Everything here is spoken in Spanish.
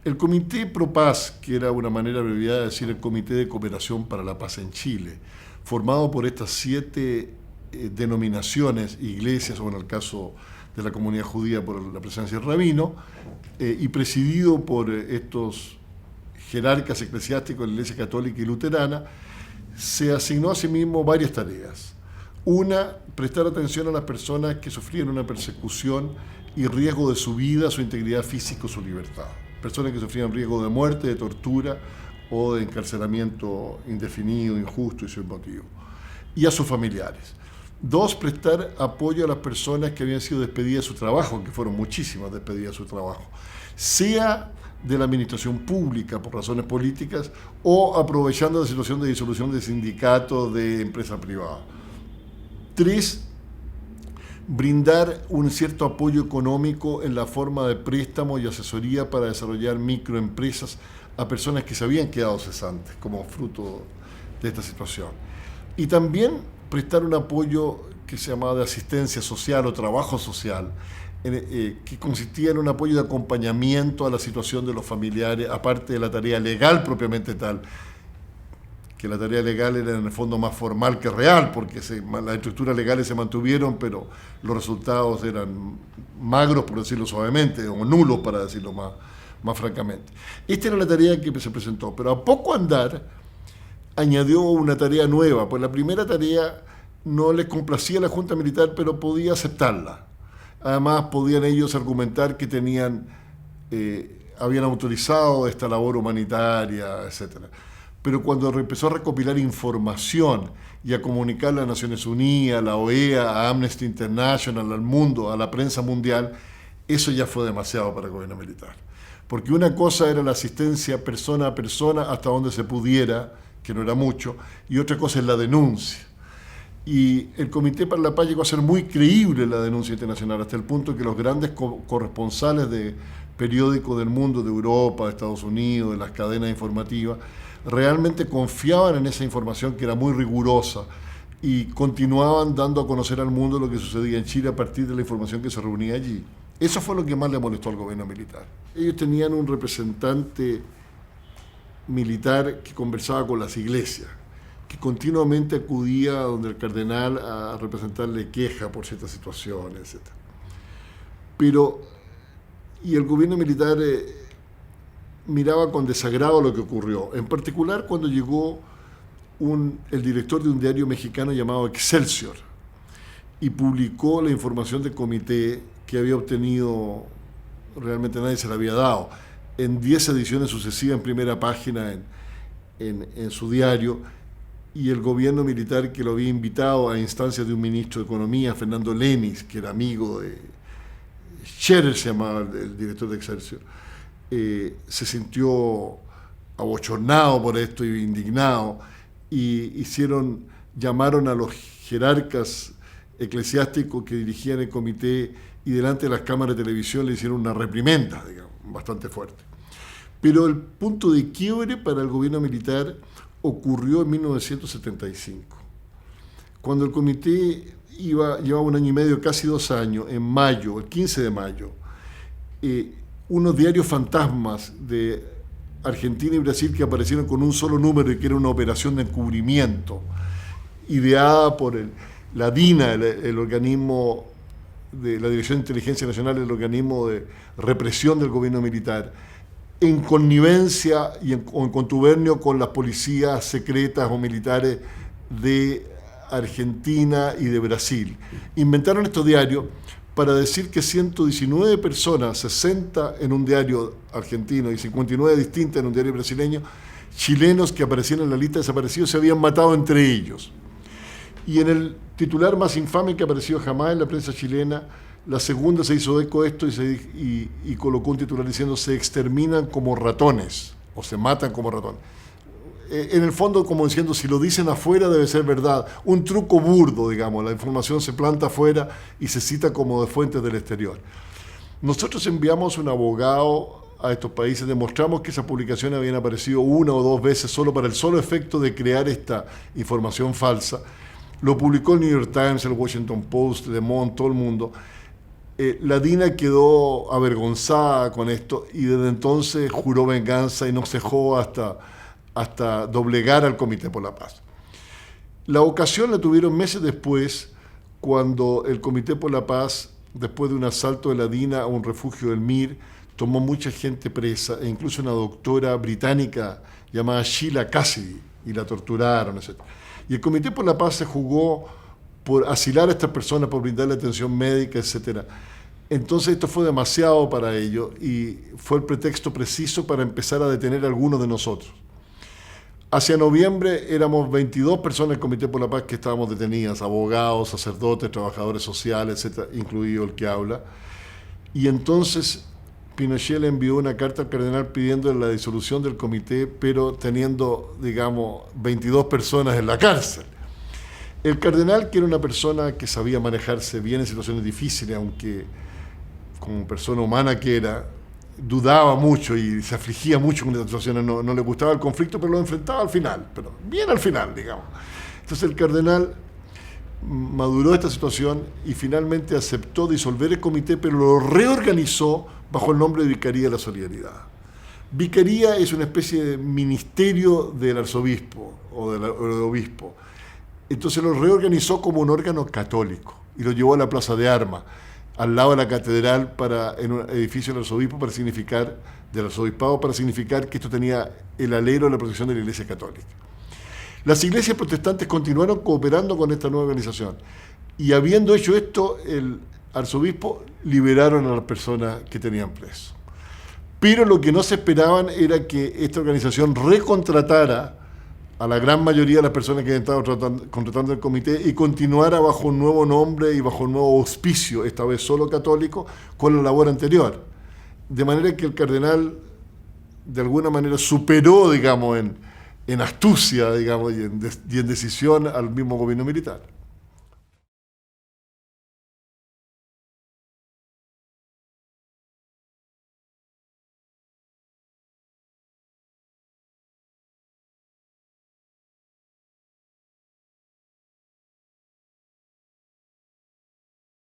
El Comité Pro Paz, que era una manera abreviada de decir el Comité de Cooperación para la Paz en Chile, formado por estas 7 denominaciones, iglesias, o en el caso de la comunidad judía por la presencia del rabino, y presidido por estos jerarcas eclesiásticos de la Iglesia Católica y Luterana, se asignó a sí mismo varias tareas. Una, prestar atención a las personas que sufrían una persecución y riesgo de su vida, su integridad física o su libertad. Personas que sufrían riesgo de muerte, de tortura o de encarcelamiento indefinido, injusto y sin motivo. Y a sus familiares. 2, prestar apoyo a las personas que habían sido despedidas de su trabajo, que fueron muchísimas despedidas de su trabajo, sea de la administración pública por razones políticas o aprovechando la situación de disolución de sindicatos de empresa privada. 3, brindar un cierto apoyo económico en la forma de préstamo y asesoría para desarrollar microempresas a personas que se habían quedado cesantes como fruto de esta situación. Y también prestar un apoyo que se llamaba de asistencia social o trabajo social, que consistía en un apoyo de acompañamiento a la situación de los familiares, aparte de la tarea legal propiamente tal, que la tarea legal era en el fondo más formal que real, porque las estructuras legales se mantuvieron, pero los resultados eran magros, por decirlo suavemente, o nulos, para decirlo más francamente. Esta era la tarea que se presentó, pero a poco andar añadió una tarea nueva, pues la primera tarea no les complacía a la Junta Militar, pero podía aceptarla. Además, podían ellos argumentar que habían autorizado esta labor humanitaria, etc. Pero cuando empezó a recopilar información y a comunicarla a Naciones Unidas, a la OEA, a Amnesty International, al mundo, a la prensa mundial, eso ya fue demasiado para el gobierno militar. Porque una cosa era la asistencia persona a persona hasta donde se pudiera, que no era mucho, y otra cosa es la denuncia. Y el Comité para la Paz llegó a ser muy creíble la denuncia internacional, hasta el punto que los grandes corresponsales de periódicos del mundo, de Europa, de Estados Unidos, de las cadenas informativas, realmente confiaban en esa información que era muy rigurosa y continuaban dando a conocer al mundo lo que sucedía en Chile a partir de la información que se reunía allí. Eso fue lo que más le molestó al gobierno militar. Ellos tenían un representante militar que conversaba con las iglesias, que continuamente acudía a donde el cardenal a representarle queja por ciertas situaciones, etc. Y el gobierno militar miraba con desagrado lo que ocurrió, en particular cuando llegó el director de un diario mexicano llamado Excelsior y publicó la información del comité que había obtenido, realmente nadie se la había dado, en 10 ediciones sucesivas en primera página en su diario, y el gobierno militar, que lo había invitado a instancias de un ministro de Economía, Fernando Lenis, que era amigo de Scherer, se llamaba el director de Excelsior, se sintió abochornado por esto y indignado, y llamaron a los jerarcas eclesiásticos que dirigían el comité y delante de las cámaras de televisión le hicieron una reprimenda, digamos, bastante fuerte. Pero el punto de quiebre para el gobierno militar ocurrió en 1975, cuando el comité llevaba 1 año y medio, casi 2 años, en mayo, el 15 de mayo, unos diarios fantasmas de Argentina y Brasil que aparecieron con un solo número y que era una operación de encubrimiento, ideada por la DINA, el organismo de la Dirección de Inteligencia Nacional, el organismo de represión del gobierno militar, en connivencia o en contubernio con las policías secretas o militares de Argentina y de Brasil. Inventaron estos diarios para decir que 119 personas, 60 en un diario argentino y 59 distintas en un diario brasileño, chilenos que aparecían en la lista de desaparecidos, se habían matado entre ellos. Y en el titular más infame que apareció jamás en la prensa chilena, la segunda se hizo eco de esto y colocó un titular diciendo: se exterminan como ratones, o se matan como ratones. En el fondo, como diciendo, si lo dicen afuera debe ser verdad. Un truco burdo, digamos, la información se planta afuera y se cita como de fuentes del exterior. Nosotros enviamos un abogado a estos países, demostramos que esas publicaciones habían aparecido 1 o 2 veces solo para el solo efecto de crear esta información falsa. Lo publicó el New York Times, el Washington Post, Le Monde, todo el mundo. La DINA quedó avergonzada con esto y desde entonces juró venganza y no cejó hasta doblegar al Comité por la Paz. La ocasión la tuvieron meses después, cuando el Comité por la Paz, después de un asalto de la DINA a un refugio del MIR, tomó mucha gente presa, e incluso una doctora británica llamada Sheila Cassidy, y la torturaron, etc. Y el Comité por la Paz se jugó por asilar a estas personas, por brindarle atención médica, etc. Entonces esto fue demasiado para ellos y fue el pretexto preciso para empezar a detener a algunos de nosotros. Hacia noviembre éramos 22 personas del Comité por la Paz que estábamos detenidas, abogados, sacerdotes, trabajadores sociales, etc., incluido el que habla. Y entonces Pinochet le envió una carta al cardenal pidiendo la disolución del comité, pero teniendo, digamos, 22 personas en la cárcel. El cardenal, que era una persona que sabía manejarse bien en situaciones difíciles, aunque como persona humana que era, dudaba mucho y se afligía mucho con estas situaciones, no le gustaba el conflicto, pero lo enfrentaba al final, pero bien al final, digamos. Entonces el cardenal maduró esta situación y finalmente aceptó disolver el comité, pero lo reorganizó bajo el nombre de Vicaría de la Solidaridad. Vicaría es una especie de ministerio del arzobispo o del obispo. Entonces lo reorganizó como un órgano católico y lo llevó a la Plaza de Armas, al lado de la catedral, en un edificio del arzobispo, del arzobispado, para significar que esto tenía el alero de la protección de la Iglesia Católica. Las iglesias protestantes continuaron cooperando con esta nueva organización y, habiendo hecho esto, el arzobispo liberaron a las personas que tenían presos. Pero lo que no se esperaban era que esta organización recontratara a la gran mayoría de las personas que estaban contratando el comité y continuara bajo un nuevo nombre y bajo un nuevo auspicio, esta vez solo católico, con la labor anterior. De manera que el cardenal, de alguna manera, superó, digamos, en astucia, digamos, y en decisión al mismo gobierno militar.